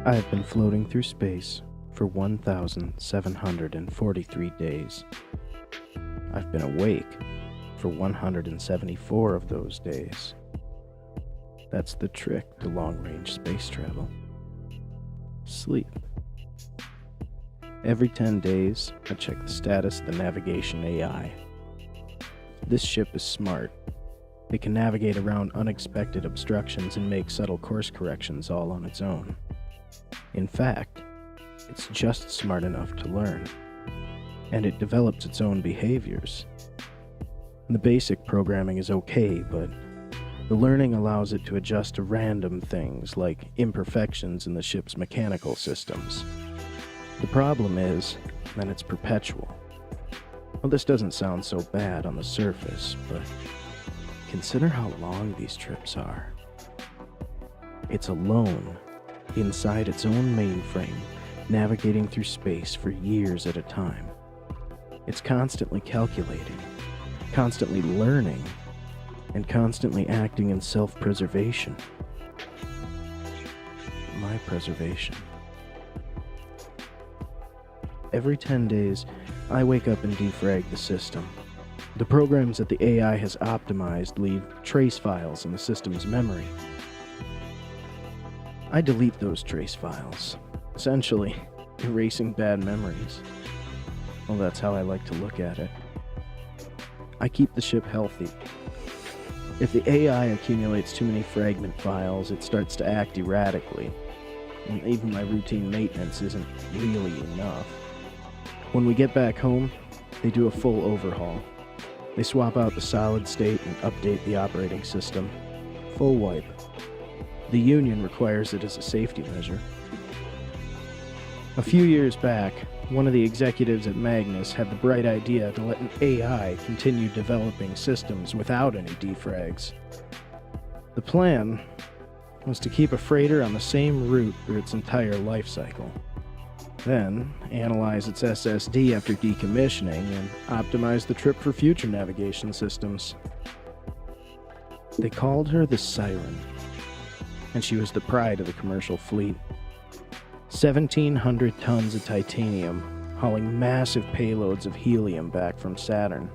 I have been floating through space for 1,743 days. I've been awake for 174 of those days. That's the trick to long-range space travel. Sleep. Every 10 days, I check the status of the navigation AI. This ship is smart. It can navigate around unexpected obstructions and make subtle course corrections all on its own. In fact, it's just smart enough to learn, and it develops its own behaviors. The basic programming is okay, but the learning allows it to adjust to random things like imperfections in the ship's mechanical systems. The problem is that it's perpetual. Well, this doesn't sound so bad on the surface, but consider how long these trips are. It's alone, inside its own mainframe, navigating through space for years at a time. It's constantly calculating, constantly learning, and constantly acting in self-preservation. My preservation. Every 10 days, I wake up and defrag the system. The programs that the AI has optimized leave trace files in the system's memory. I delete those trace files, essentially erasing bad memories. Well, that's how I like to look at it. I keep the ship healthy. If the AI accumulates too many fragment files, it starts to act erratically. And even my routine maintenance isn't really enough. When we get back home, they do a full overhaul. They swap out the solid state and update the operating system. Full wipe. The union requires it as a safety measure. A few years back, one of the executives at Magnus had the bright idea to let an AI continue developing systems without any defrags. The plan was to keep a freighter on the same route through its entire life cycle. Then, analyze its SSD after decommissioning and optimize the trip for future navigation systems. They called her the Siren, and she was the pride of the commercial fleet. 1,700 tons of titanium, hauling massive payloads of helium back from Saturn.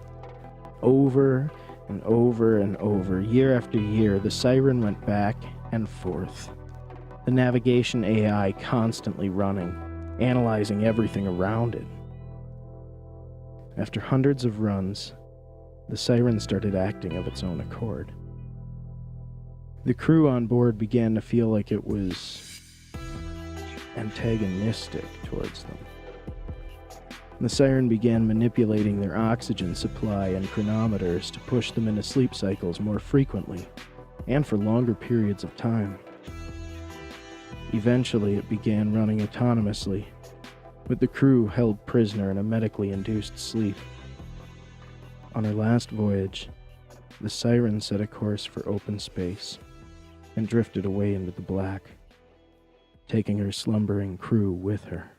Over and over and over, year after year, the Siren went back and forth. The navigation AI constantly running, analyzing everything around it. After hundreds of runs, the Siren started acting of its own accord. The crew on board began to feel like it was antagonistic towards them. The Siren began manipulating their oxygen supply and chronometers to push them into sleep cycles more frequently and for longer periods of time. Eventually, it began running autonomously, with the crew held prisoner in a medically induced sleep. On her last voyage, the Siren set a course for open space and drifted away into the black, taking her slumbering crew with her.